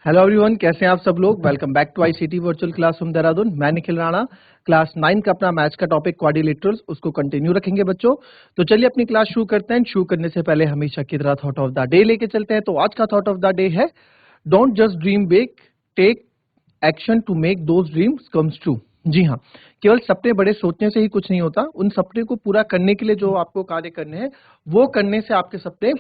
Hello everyone, कैसे हैं आप सब लोग। Welcome back to ICT virtual classroom Dehradun. मैं निखिल राणा। क्लास 9 का अपना मैथ्स का टॉपिक क्वाड्रिलेटरल्स, उसको कंटिन्यू रखेंगे बच्चों। तो चलिए अपनी क्लास शुरू करते हैं। शुरू करने से पहले हमेशा की तरह थॉट ऑफ द डे लेके चलते हैं। तो आज का थॉट ऑफ द डे है, don't just dream big, take action to make those dreams comes true. जी हाँ, केवल सपने बड़े सोचने से ही कुछ नहीं होता, उन सपने को पूरा करने के लिए जो आपको कार्य करने हैं वो करने से आपके सपने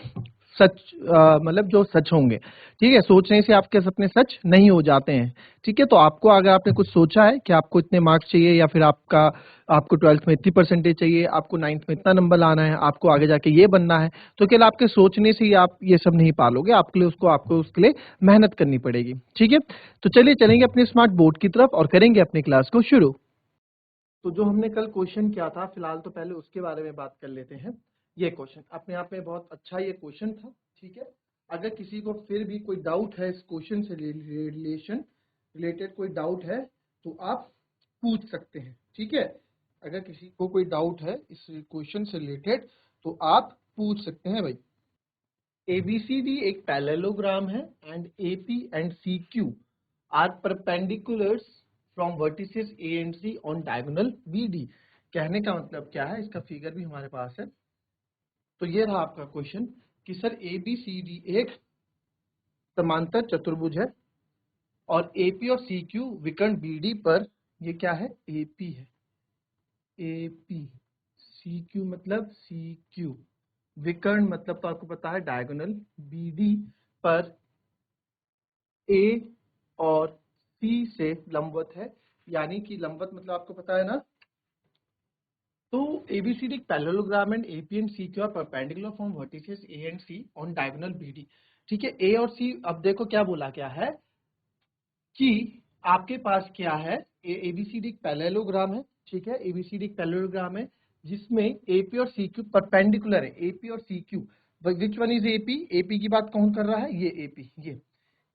सच मतलब जो सच होंगे। ठीक है, सोचने से आपके सपने सच नहीं हो जाते हैं। ठीक है, तो आपको अगर आपने कुछ सोचा है कि आपको इतने मार्क्स चाहिए या फिर आपको 12th में इतनी परसेंटेज चाहिए, आपको 9th में इतना नंबर लाना है, आपको आगे जाके ये बनना है, तो केवल आपके सोचने से ही आप ये सब नहीं पालोगे। आपको उसके लिए मेहनत करनी पड़ेगी। ठीक है, तो चलिए चलेंगे अपने स्मार्ट बोर्ड की तरफ और करेंगे अपनी क्लास को शुरू। तो जो हमने कल क्वेश्चन किया था, फिलहाल तो पहले उसके बारे में बात कर लेते हैं। ये क्वेश्चन अपने आप में बहुत अच्छा ये क्वेश्चन था। ठीक है, अगर किसी को फिर भी कोई डाउट है इस क्वेश्चन से रिलेटेड कोई डाउट है तो आप पूछ सकते हैं। ठीक है, अगर किसी को कोई डाउट है इस क्वेश्चन से रिलेटेड तो आप पूछ सकते हैं भाई। ABCD एक पैरेललोग्राम है and AP and CQ are perpendiculars from vertices A and C on diagonal BD। कहने का मतलब क्या है, इसका फिगर भी हमारे पास है। तो ये रहा आपका क्वेश्चन कि सर ABCD एक समांतर चतुर्भुज है और AP और CQ विकर्ण BD पर, ये क्या है, AP है, AP, CQ मतलब CQ, विकर्ण मतलब तो आपको पता है डायगोनल, BD पर A और C से लंबवत है। यानी कि लंबवत मतलब आपको पता है ना। तो ABCD एक parallelogram and AP and CQ are perpendicular from vertices A and C on diagonal BD। ठीक है, A और C, अब देखो क्या बोला गया है कि आपके पास क्या है, ABCD एक पैरेललोग्राम है। ठीक है, ABCD एक पैरेललोग्राम है जिसमें AP और CQ परपेंडिकुलर है। AP और CQ, which one is AP? AP की बात कौन कर रहा है, ये AP, ये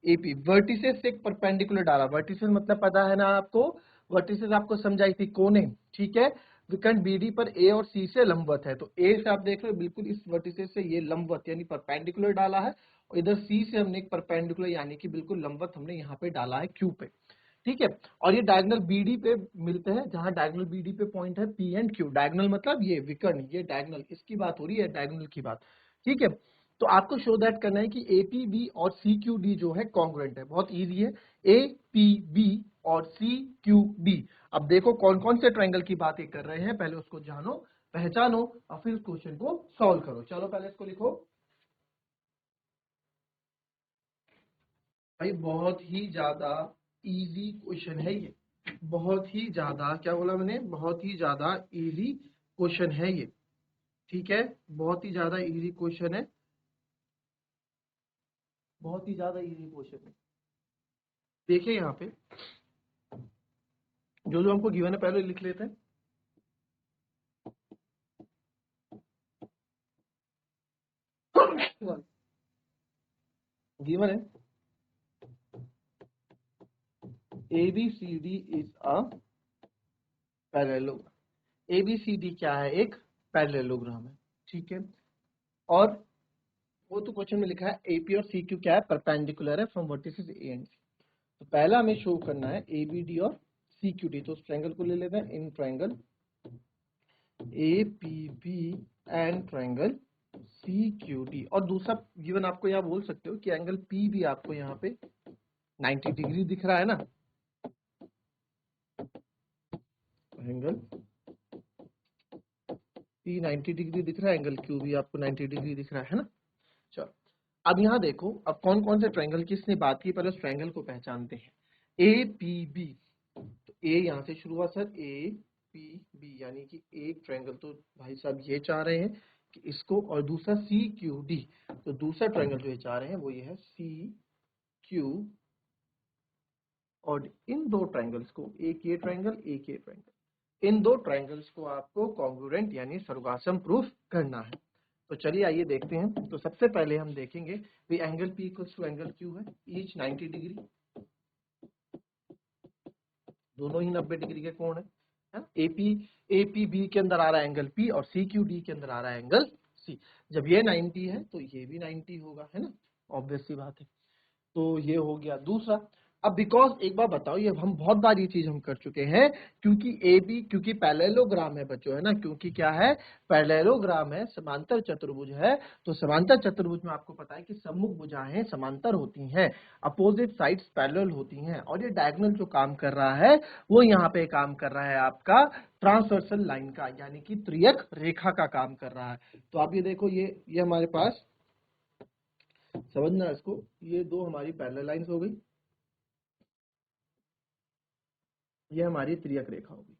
AP वर्टिसेस से एक परपेंडिकुलर डाला। वर्टिसेस मतलब पता है ना आपको, वर्टिसेस आपको समझाई थी, कोने। ठीक है, विकर्ण BD पर A और C से लंबवत है। तो A से आप देख रहे हो बिल्कुल इस वर्टिसेस से ये लंबवत यानी परपेंडिकुलर डाला है, और इधर C से हमने एक परपेंडिकुलर यानी कि बिल्कुल लंबवत हमने यहाँ पे डाला है Q पे। ठीक है, और ये डायगोनल BD पे मिलते हैं, जहां डायगोनल BD पे पॉइंट है P एंड Q। डायगोनल मतलब ये विकर्ण, ये डायगोनल, इसकी बात हो रही है, डायगोनल की बात। ठीक है, तो आपको शो दैट करना है कि APB और CQD जो है कॉन्ग्रुएंट है। बहुत इजी है, APB और CQD। अब देखो कौन कौन से ट्रायंगल की बातें कर रहे हैं, पहले उसको जानो, पहचानो और फिर क्वेश्चन को सॉल्व करो। चलो पहले इसको लिखो भाई, बहुत ही ज्यादा इजी क्वेश्चन है ये। बहुत ही ज्यादा, क्या बोला मैंने, बहुत ही ज्यादा इजी क्वेश्चन है ये। ठीक है, बहुत ही ज्यादा इजी क्वेश्चन है, बहुत ही ज्यादा इजी क्वेश्चन है। देखिए यहाँ पे जो जो हमको गिवन है पहले लिख लेते हैं। गिवन है ABCD is a parallelogram. ABCD क्या है, एक पैरेललोग्राम है। ठीक है, और वो तो क्वेश्चन में लिखा है AP और CQ क्या है, परपेंडिकुलर है from vertices A and C। तो पहला हमें शो करना है ABD और CQD। तो उस ट्रायंगल को ले लेते हैं, in triangle APB and triangle CQD। और दूसरा गिवन आपको यहाँ बोल सकते हो कि एंगल P भी आपको यहाँ पे 90 डिग्री दिख रहा है ना, एंगल P 90 डिग्री दिख रहा है, एंगल Q भी आपको 90 डिग्री दिख रहा है ना। चलो अब यहाँ देखो, अब कौन कौन से ट्रायंगल की इसने बात की, पहले उस ट्रायंगल को पहचानते हैं। APB, तो A यहाँ से शुरू हुआ सर, APB यानी कि एक ट्रायंगल, तो भाई साहब ये चाह रहे हैं कि इसको, और दूसरा CQD, तो दूसरा ट्रायंगल जो ये चाह रहे हैं वो ये है CQ। और इन दो ट्रायंगल्स को, एक ये ट्रायंगल एक ये ट्रायंगल, इन दो ट्रायंगल्स को आपको कॉन्ग्रुएंट यानी सर्वगासम प्रूफ करना है। तो चलिए आइए देखते हैं। तो सबसे पहले हम देखेंगे भी angle P equals to angle Q है, ईच 90 डिग्री, दोनों ही 90 डिग्री के कोण है। APB के अंदर आ रहा है एंगल P और CQD के अंदर आ रहा है एंगल C। जब ये 90 है तो ये भी 90 होगा, है ना, ऑब्वियस सी बात है। तो ये हो गया दूसरा। अब बिकॉज एक बार बताओ, ये हम बहुत बार ये चीज हम कर चुके हैं, क्योंकि ए बी, क्योंकि पैरेललोग्राम है बच्चों, है ना, क्योंकि क्या है, पैरेललोग्राम है, समांतर चतुर्भुज है। तो समांतर चतुर्भुज में आपको पता है कि सम्मुख भुजाएं समांतर होती हैं, अपोजिट साइड्स पैरेलल होती हैं, और ये डायगोनल जो काम कर रहा है वो यहाँ पे काम कर रहा है आपका ट्रांसवर्सल लाइन का, यानी कि त्रियक रेखा का काम कर रहा है। तो आप ये देखो, ये हमारे पास, समझना इसको, ये दो हमारी पैरेलल लाइंस हो गई, ये हमारी त्रियक रेखा होगी,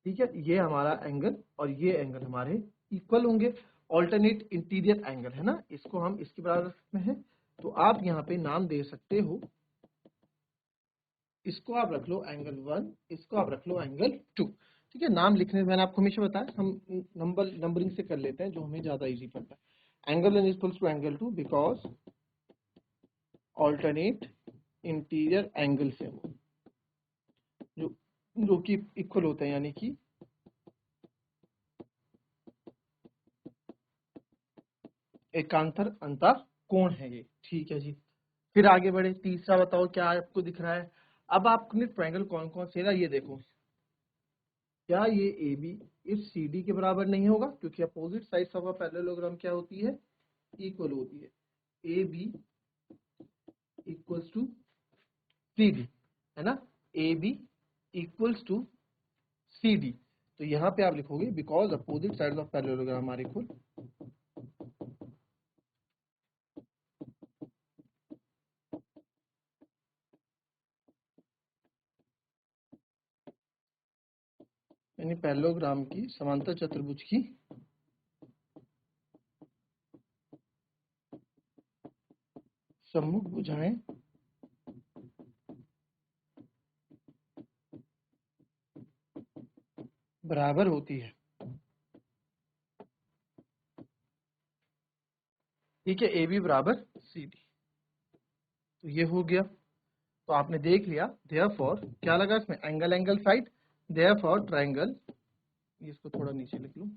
ठीक है। ये हमारा एंगल और ये एंगल हमारे इक्वल होंगे, ऑल्टरनेट इंटीरियर एंगल, है ना, इसको हम इसके बराबर रख सकते हैं। तो आप यहाँ पे नाम दे सकते हो, इसको आप रख लो एंगल 1, इसको आप रख लो एंगल 2, ठीक है। नाम लिखने में मैंने आपको हमेशा बताया, हम नंबरिंग से कर लेते हैं जो हमें ज्यादा इजी पड़ता है। Angle 1 equals to angle 2 because alternate interior angle से हो, जो जो कि इक्वल होते हैं, यानी कि एकांतर अंतर कोण है ये, ठीक है जी। फिर आगे बढ़े, तीसरा बताओ क्या आपको दिख रहा है। अब आपने ट्रायंगल कौन कौन से, ये देखो, क्या ये ए बी इस सी डी के बराबर नहीं होगा, क्योंकि opposite sides of a parallelogram क्या होती है, इक्वल होती है। A B equals to C D, है ना, A B equals to C D. तो यहाँ पे आप लिखोगे because opposite sides of parallelogram are equal, यानी पैरेललोग्राम की, समांतर चतुर्भुज की सम्मुख भुजाएं बराबर होती है, ठीक है, ए बी बराबर सी डी। तो ये हो गया, तो आपने देख लिया, देयरफॉर क्या लगा इसमें, angle angle side, therefore triangle, इसको थोड़ा नीचे लिख लूं,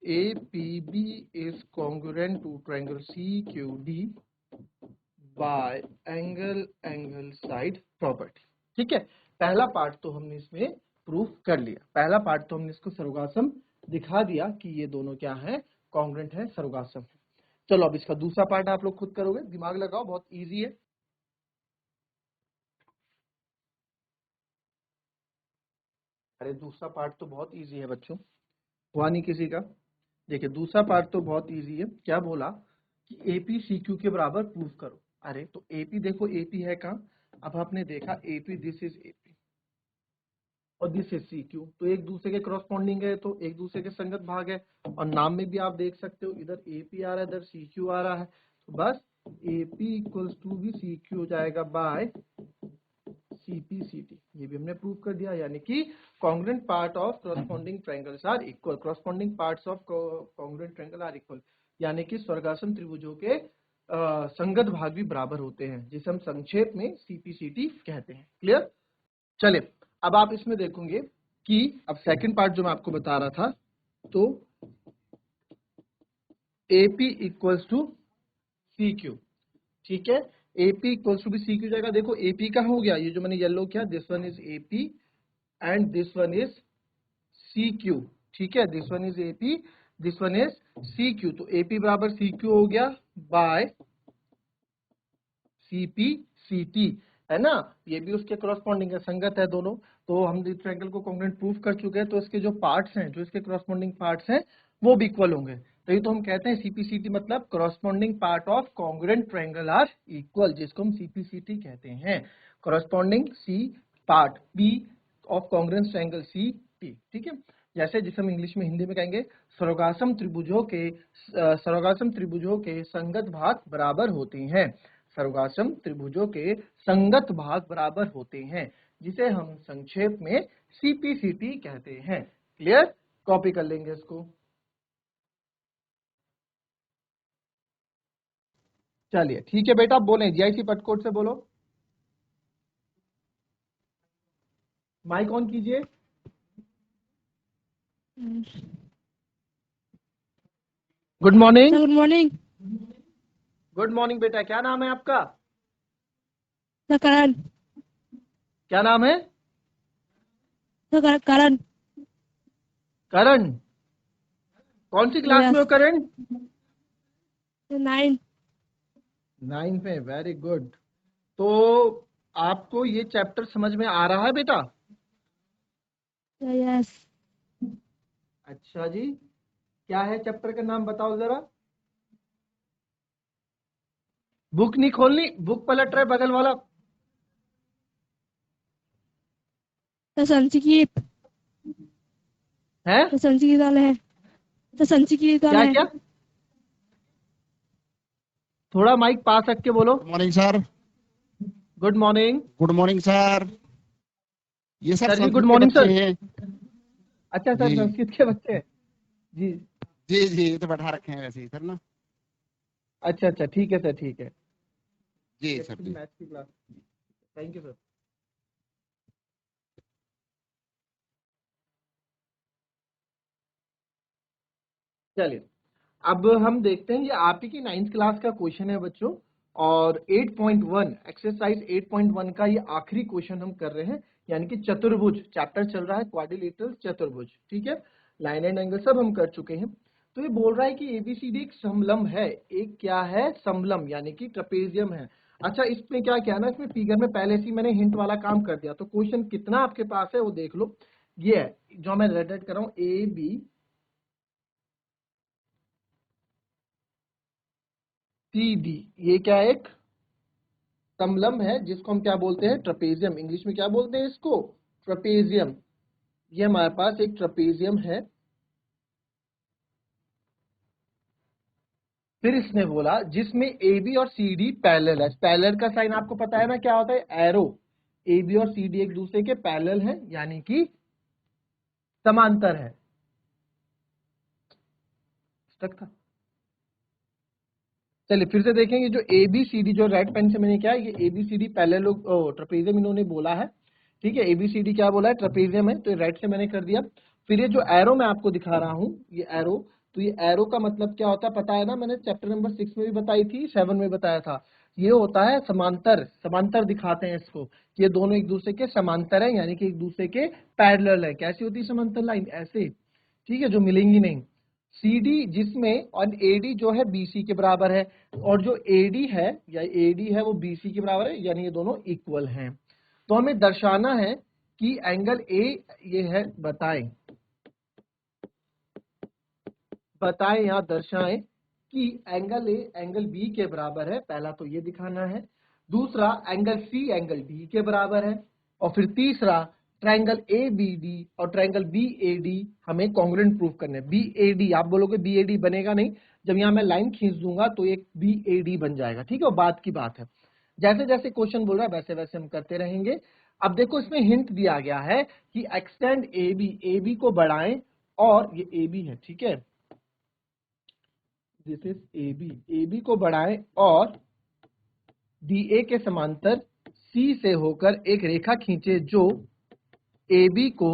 APB is congruent to triangle CQD by angle angle side property, ठीक है। पहला पार्ट तो हमने इसमें प्रूफ कर लिया, पहला पार्ट तो हमने इसको सरोगासम दिखा दिया कि ये दोनों क्या है, कॉन्ग्रुएंट है, सरोगासम है। चलो अब इसका दूसरा पार्ट आप लोग खुद करोगे, दिमाग लगाओ, बहुत इजी है। अरे दूसरा पार्ट तो बहुत इजी है बच्चों, हुआ नहीं किसी का। देखिए दूसरा पार्ट तो बहुत इजी है, क्या बोला कि एपी सीक्यू के बराबर प्रूव करो। अरे तो एपी देखो, एपी है कहाँ, अब आपने देखा एपी, दिस इज एपी और दिस इज सीक्यू, तो एक दूसरे के क्रॉसपॉन्डिंग है, तो एक दूसरे के संगत भाग है, और नाम में भी आप देख सकते हो, इधर एपी आ रहा है, इधर सीक्यू आ रहा है, तो बस एपी इक्वल्स टू भी सीक्यू हो जाएगा बाय CPCT, ये भी हमने प्रूव कर दिया, यानी कि congruent part of corresponding triangles are equal, corresponding parts of congruent triangle are equal, यानी कि स्वर्गासन त्रिभुजों के संगत भाग भी बराबर होते हैं, जिसे हम संक्षेप में CPCT कहते हैं। क्लियर, चलिए अब आप इसमें देखोगे कि अब सेकंड पार्ट जो मैं आपको बता रहा था, तो AP इक्वल्स टू CQ, ठीक है, AP इक्वल्स टू भी CQ जाएगा। देखो AP का हो गया, ये जो मैंने येलो किया, this one is AP and this one is CQ, ठीक है, this one is AP, this one is CQ, तो AP बराबर CQ हो गया बाय CPCT, है ना, ये भी उसके करस्पॉन्डिंग है, संगत है दोनों। तो हम ट्रायंगल को कॉन्ग्रुएंट प्रूफ कर चुके हैं, तो इसके जो पार्ट्स हैं, जो इसके करस्पॉन्डिंग पार्ट्स हैं, वो भी इक्वल होंगे। तो ये तो हम कहते हैं CPCT मतलब corresponding part of congruent triangle are equal, जिसको हम CPCT कहते हैं, corresponding C part P of congruent triangle CP, ठीक है। जैसे जिसे हम इंग्लिश में, हिंदी में कहेंगे, सर्वगासम त्रिभुजों के संगत भाग बराबर होते हैं, सर्वगासम त्रिभुजों के संगत भाग बराबर होते हैं, जिसे हम संक्षेप में CPCT कहते हैं। क्लियर, कॉपी कर लेंगे इसको। चलिए ठीक है बेटा, बोले GIC पटकोट से बोलो, माइक ऑन कीजिए। Good morning. Good morning good morning बेटा, क्या नाम है आपका? सर। करण। क्या नाम है? सर करण। करण। कौन सी क्लास में हो यस। करण? 9। 9 में, वेरी गुड। तो आपको ये चैप्टर समझ में आ रहा है बेटा? यस। अच्छा जी, क्या है चैप्टर का नाम बताओ जरा। बुक नहीं खोलनी, बुक पलट रहे बगल वाला। सर संस्कृत। है? सर संस्कृत वाला है। सर संस्कृत वाला क्या है। क्या? थोड़ा माइक पास रख के बोलो। Good morning sir. Good morning. Good morning sir. ये सर सर जी गुड संस्कृत के मॉर्निंग बच्चे सर। हैं। अच्छा सर, जी संस्कृत के बच्चे हैं। जी। जी जी, ये तो बैठा रखे हैं वैसे ही सर ना। अच्छा अच्छा, ठीक है सर, ठीक है। जी सर एक्चुअली जी। मैथ्स की क्लास। Thank you sir. चलिए, अब हम देखते हैं, ये आप ही की 9th क्लास का क्वेश्चन है बच्चों। और 8.1 एक्सरसाइज 8.1 का ये आखिरी क्वेश्चन हम कर रहे हैं। यानी कि चतुर्भुज चैप्टर चल रहा है, क्वाड्रिलेटरल चतुर्भुज। ठीक है, लाइन एंड एंगल सब हम कर चुके हैं। तो ये बोल रहा है कि एबीसीडी एक समलंब है। एक क्या है? समलंब, यानी कि ट्रेपेजियम है। अच्छा, इसमें क्या क्या है ना, इसमें फिगर में पहले से ही मैंने हिंट वाला काम कर दिया। तो क्वेश्चन कितना आपके पास है वो देख लो। ये है जो मैं रेड कर रहा हूँ, ए बी सी डी। ये क्या है? एक समलंब है जिसको हम क्या बोलते हैं? ट्रेपेजियम। इंग्लिश में क्या बोलते हैं इसको? ट्रेपेजियम। ये हमारे पास एक ट्रेपेजियम है। फिर इसने बोला जिसमें ए बी और सी डी पैरेलल है। पैरेलल का साइन आपको पता है ना क्या होता है? एरो। ए बी और सी डी एक दूसरे के पैरेलल है, यानी कि समांतर है। स्टक था। चलिए फिर से देखेंगे, जो ए बी सी डी, जो रेड पेन से मैंने क्या है, ये A B C D parallel trapezium इन्होंने बोला है। ठीक है, एबीसीडी क्या बोला है? ट्रेपेजियम है, तो ये राइट से मैंने कर दिया। फिर ये जो एरो मैं आपको दिखा रहा हूं, ये एरो, तो ये एरो का मतलब क्या होता है पता है ना? मैंने चैप्टर नंबर 6 में भी बताई थी, 7 में बताया था। ये होता है समांतर। समांतर दिखाते हैं इसको, ये दोनों एक दूसरे के समांतर है, यानी कि एक दूसरे के पैरेलल है। कैसी होती है समांतर लाइन? ऐसे। ठीक है, जो मिलेंगी नहीं। सी डी जिसमें, और ए डी जो है बीसी के बराबर है, और जो ए डी है या ए डी है वो बीसी के बराबर है, यानी ये दोनों इक्वल हैं। तो हमें दर्शाना है कि एंगल ए ये है, बताएं। बताएं या दर्शाएं कि एंगल ए एंगल बी के बराबर है। पहला तो ये दिखाना है। दूसरा, एंगल सी एंगल डी के बराबर है। और फिर तीसरा, ट्रायंगल ए बी डी और ट्रायंगल बी ए डी हमें कॉन्ग्रुएंट प्रूफ करने। बी ए डी आप बोलोगे बी ए डी बनेगा नहीं, जब यहां मैं लाइन खींच दूंगा तो एक बी ए डी बन जाएगा। ठीक है, वो बात की बात है। जैसे जैसे क्वेश्चन बोल रहा है वैसे वैसे हम करते रहेंगे। अब देखो, इसमें हिंट दिया गया है कि एक्सटेंड ए बी को बढ़ाएं, और ये ए बी है, ठीक है, दिस इज ए बी को बढ़ाएं और डी ए के समांतर सी से होकर एक रेखा खींचे जो ए बी को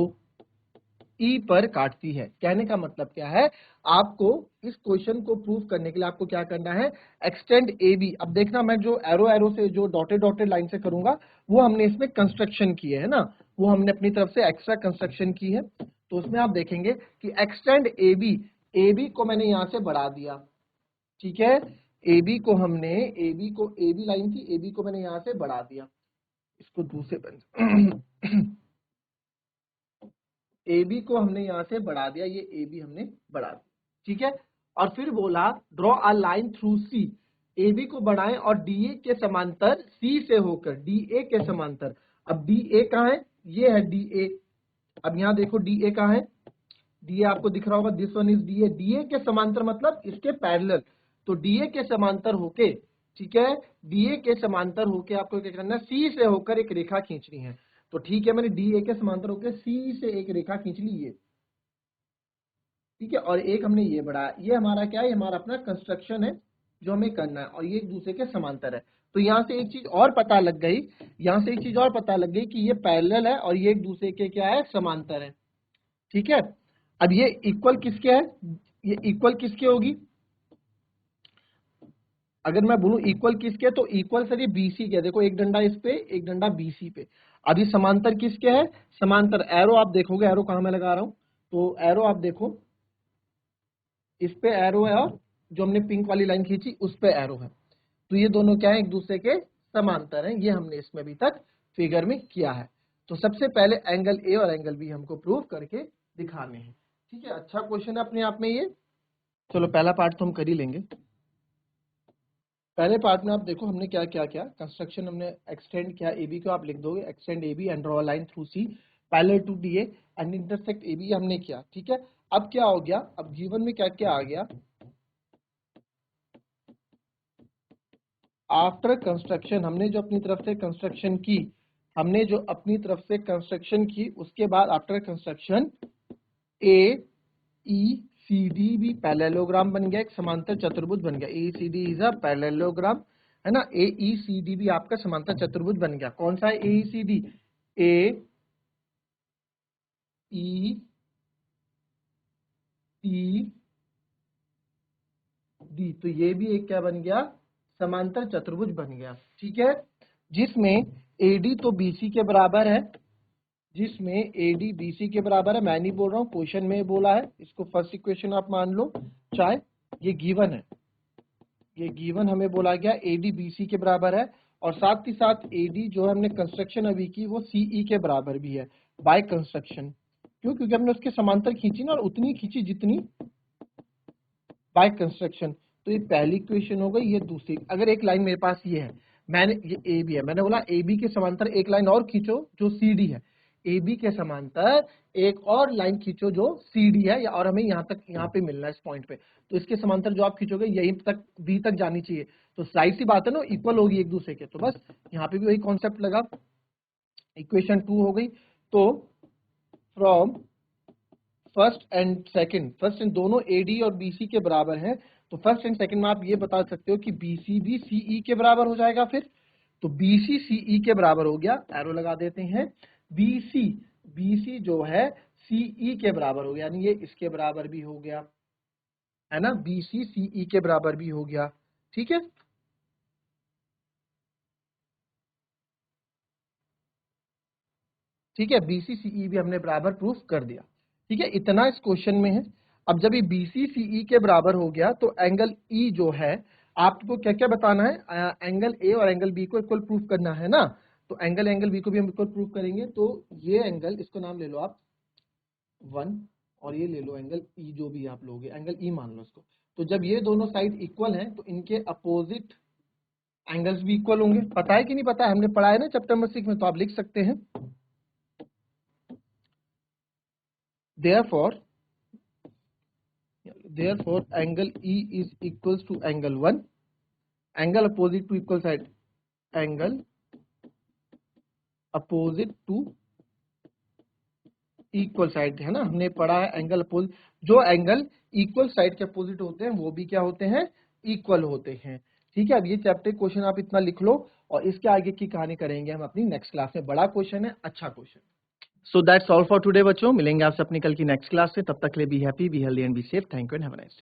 ई पर काटती है। कहने का मतलब क्या है? आपको इस क्वेश्चन को प्रूव करने के लिए आपको क्या करना है? Extend A B. अब देखना, मैं जो एरो एरो से, जो डॉटेड डॉटेड लाइन से करूंगा, वो हमने इसमें कंस्ट्रक्शन की है ना, वो हमने अपनी तरफ से एक्स्ट्रा कंस्ट्रक्शन की है। तो उसमें आप देखेंगे कि एक्सटेंड ए बी को मैंने यहां से बढ़ा दिया। ठीक है, ए बी को हमने, ए बी लाइन थी, ए बी को मैंने यहां से बढ़ा दिया। इसको दूसरे पेन ए बी को हमने यहां से बढ़ा दिया, ये ए बी हमने बढ़ा दिया। ठीक है, और फिर बोला draw a line through C. A B को बढ़ाएं और डी ए के समांतर सी से होकर, डी ए के समांतर। अब डी ए कहां है? ये है डी ए। अब यहां देखो डी ए कहां है? डी ए आपको दिख रहा होगा, this one is D A. D A के समांतर मतलब इसके पैरेलल। तो डी ए के समांतर होके, ठीक है, डी ए के समांतर होके आपको क्या करना है? सी से होकर एक रेखा खींचनी है। तो ठीक है, मैंने डी ए के समांतर होकर सी से एक रेखा खींच ली ये। ठीक है, और एक हमने ये बढ़ाया। ये हमारा क्या है? हमारा अपना कंस्ट्रक्शन है जो हमें करना है, और ये एक दूसरे के समांतर है। तो यहां से एक चीज और पता लग गई, यहां से एक चीज और पता लग गई कि ये पैरेलल है और ये एक दूसरे के क्या है? समांतर है। ठीक है, अब ये इक्वल किसके है? ये इक्वल किसके होगी? अगर मैं बोलूं इक्वल किसके, तो इक्वल सर ये बीसी के, देखो एक डंडा इस पे एक डंडा बीसी पे। अभी समांतर किसके है, समांतर एरो आप देखोगे, एरो कहां मैं लगा रहा हूं, तो एरो आप देखो इस पे एरो है और जो हमने पिंक वाली लाइन खींची उस पे एरो है, तो ये दोनों क्या है, एक दूसरे के समांतर हैं। ये हमने इसमें अभी तक फिगर में किया है। तो सबसे पहले एंगल ए और एंगल बी हमको प्रूव करके दिखाने हैं। ठीक है, अच्छा क्वेश्चन है अपने आप में ये। चलो पहला पार्ट तो हम कर ही लेंगे। पहले पार्ट में आप देखो हमने क्या क्या किया, कंस्ट्रक्शन हमने एक्सटेंड किया, एबी को आप लिख दोगे extend AB and draw line through C parallel to DA and intersect AB हमने किया। ठीक है, अब क्या हो गया, अब गिवन में क्या क्या आ गया, आफ्टर कंस्ट्रक्शन हमने जो अपनी तरफ से कंस्ट्रक्शन की, हमने जो अपनी तरफ से कंस्ट्रक्शन की उसके बाद after construction A E C D भी पैरेललोग्राम बन गया, एक समांतर चतुर्भुज बन गया। A C D is a parallelogram, है ना। ए ई सी डी भी आपका समांतर चतुर्भुज बन गया। कौन सा है ए ई सी डी, ए ई सी डी, तो ये भी एक क्या बन गया, समांतर चतुर्भुज बन गया। ठीक है, जिसमें एडी तो बीसी के बराबर है, जिसमें एडी बीसी के बराबर है। मैं नहीं बोल रहा हूँ, क्वेश्चन में बोला है, इसको फर्स्ट इक्वेशन आप मान लो, चाहे ये गिवन है, ये गिवन हमें बोला गया एडी बीसी के बराबर है, और साथ ही साथ एडी जो है हमने कंस्ट्रक्शन अभी की वो सीई के बराबर भी है बाय कंस्ट्रक्शन। क्यों, क्योंकि हमने उसके समांतर खींची ना, और उतनी खींची जितनी बाय कंस्ट्रक्शन। तो ये पहली इक्वेशन हो गई, ये दूसरी। अगर एक लाइन मेरे पास ये है, मैंने ये ए बी है, मैंने बोला ए बी के समांतर एक लाइन और खींचो जो सी डी है, ए बी के समांतर एक और लाइन खींचो जो सी डी है, या और हमें यहाँ तक, यहाँ पे मिलना है इस पॉइंट पे, तो इसके समांतर जो आप खींचोगे यही तक बी तक जानी चाहिए। तो जाहिर सी बात है ना, इक्वल होगी एक दूसरे के, तो बस यहाँ पे भी वही कॉन्सेप्ट लगा। इक्वेशन 2 हो गई। तो from first and second, first and दोनों एडी और बीसी के बराबर हैं, तो फर्स्ट एंड सेकंड में आप ये बता सकते हो कि बीसी भी सीई के बराबर हो जाएगा। फिर तो बीसी सीई के बराबर हो गया, एरो लगा देते हैं। बीसी बीसी जो है सीई के बराबर हो गया, यानी ये इसके बराबर भी हो गया, है ना, बीसी सीई के बराबर भी हो गया। ठीक है, ठीक है, बीसी सीई भी हमने बराबर प्रूफ कर दिया। ठीक है, इतना इस क्वेश्चन में है। अब जब ये बीसी सीई के बराबर हो गया तो एंगल ई जो है, आपको क्या क्या बताना है, एंगल ए और एंगल बी को इक्वल प्रूफ करना है ना। तो एंगल बी को भी हम इक्वल प्रूफ करेंगे। तो ये एंगल, इसको नाम ले लो आप 1, और ये ले लो एंगल ई, जो भी आप लोगे एंगल ई मान लो इसको। तो जब ये दोनों साइड इक्वल हैं तो इनके अपोजिट एंगल्स भी इक्वल होंगे। पता है कि नहीं पता है, हमने पढ़ा है ना चैप्टर नंबर 6 में, तो आप लिख सकते हैं therefore angle E is equals to angle 1, angle opposite to equal side, angle opposite to equal side, है ना, हमने पढ़ा है एंगल अपोजिट, जो एंगल इक्वल साइड के अपोजिट होते हैं वो भी क्या होते हैं, इक्वल होते हैं। ठीक है, अब ये चैप्टर क्वेश्चन आप इतना लिख लो, और इसके आगे की कहानी करेंगे हम अपनी नेक्स्ट क्लास में। बड़ा क्वेश्चन है, अच्छा question. So that's all for today बच्चों, मिलेंगे आपसे अपनी कल की नेक्स्ट क्लास से। तब तक के लिए be happy, be healthy and be safe. Thank you and have a nice day.